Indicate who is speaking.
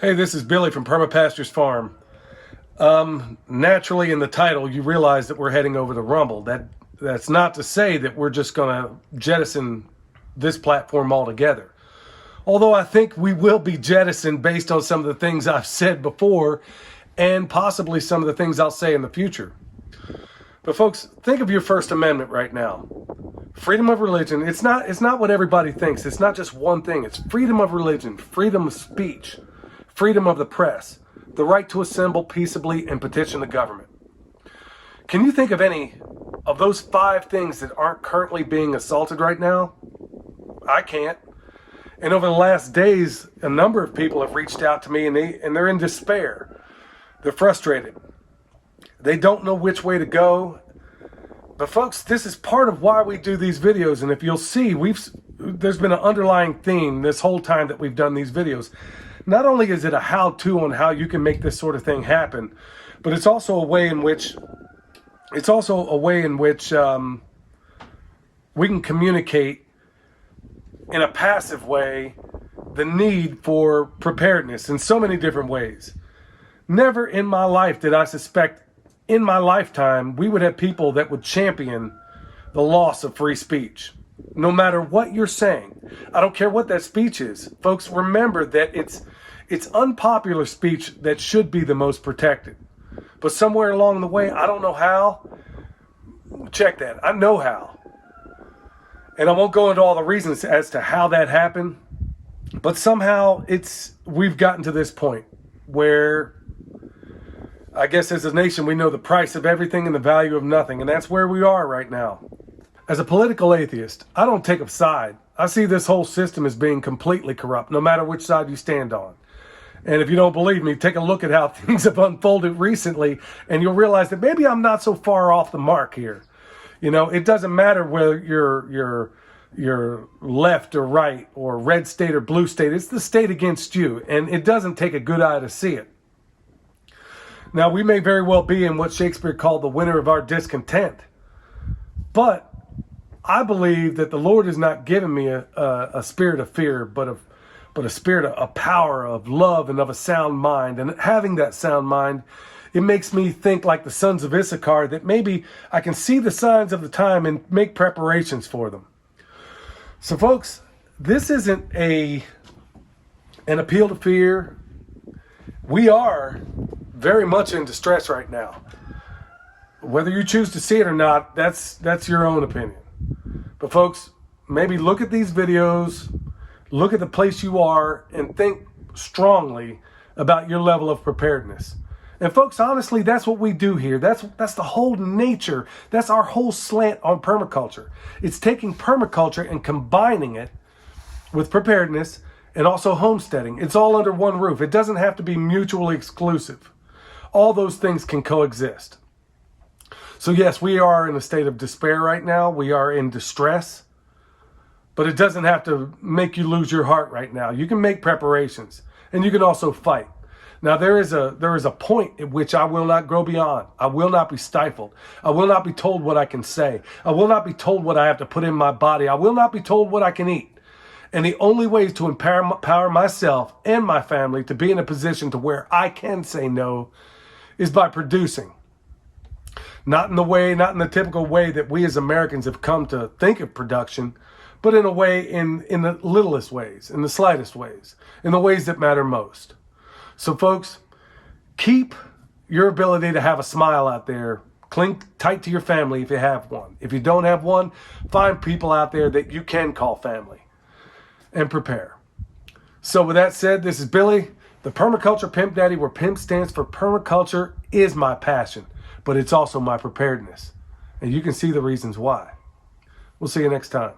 Speaker 1: Hey, this is Billy from Perma Pastures Farm. Naturally, in the title, you realize that we're heading over to Rumble. That's not to say that we're just going to jettison this platform altogether. Although I think we will be jettisoned based on some of the things I've said before and possibly some of the things I'll say in the future. But folks, think of your First Amendment right now. Freedom of religion. It's not what everybody thinks. It's not just one thing. It's freedom of religion, freedom of speech, freedom of the press, the right to assemble peaceably and petition the government. Can you think of any of those 5 things that aren't currently being assaulted right now? I can't. And over the last days, a number of people have reached out to me and they're in despair. They're frustrated. They don't know which way to go. But folks, this is part of why we do these videos. And if you'll see, there's been an underlying theme this whole time that we've done these videos. Not only is it a how-to on how you can make this sort of thing happen, but it's also a way in which we can communicate in a passive way the need for preparedness in so many different ways. Never in my life did I suspect in my lifetime we would have people that would champion the loss of free speech. No matter what you're saying, I don't care what that speech is. Folks, remember that it's unpopular speech that should be the most protected. But somewhere along the way, I don't know how. Check that. I know how. And I won't go into all the reasons as to how that happened. But somehow we've gotten to this point where I guess as a nation we know the price of everything and the value of nothing. And that's where we are right now. As a political atheist, I don't take a side. I see this whole system as being completely corrupt, no matter which side you stand on. And if you don't believe me, take a look at how things have unfolded recently, and you'll realize that maybe I'm not so far off the mark here. You know, it doesn't matter whether you're left or right or red state or blue state. It's the state against you, and it doesn't take a good eye to see it. Now, we may very well be in what Shakespeare called the winter of our discontent, but I believe that the Lord has not given me a spirit of fear, but a spirit of power, of love, and of a sound mind. And having that sound mind, it makes me think like the sons of Issachar, that maybe I can see the signs of the time and make preparations for them. So folks, this isn't an appeal to fear. We are very much in distress right now. Whether you choose to see it or not, that's your own opinion. But folks, maybe look at these videos, look at the place you are, and think strongly about your level of preparedness. And folks, honestly, that's what we do here. That's the whole nature. That's our whole slant on permaculture. It's taking permaculture and combining it with preparedness and also homesteading. It's all under one roof. It doesn't have to be mutually exclusive. All those things can coexist. So yes, we are in a state of despair right now. We are in distress. But it doesn't have to make you lose your heart right now. You can make preparations, and you can also fight. Now, there is a point at which I will not go beyond. I will not be stifled. I will not be told what I can say. I will not be told what I have to put in my body. I will not be told what I can eat. And the only way to empower myself and my family to be in a position to where I can say no is by producing. Not in the typical way that we as Americans have come to think of production, but in a way, in the littlest ways, in the slightest ways, in the ways that matter most. So folks, keep your ability to have a smile out there. Cling tight to your family if you have one. If you don't have one, find people out there that you can call family and prepare. So with that said, this is Billy, the Permaculture Pimp Daddy, where PIMP stands for permaculture is my passion, but it's also my preparedness. And you can see the reasons why. We'll see you next time.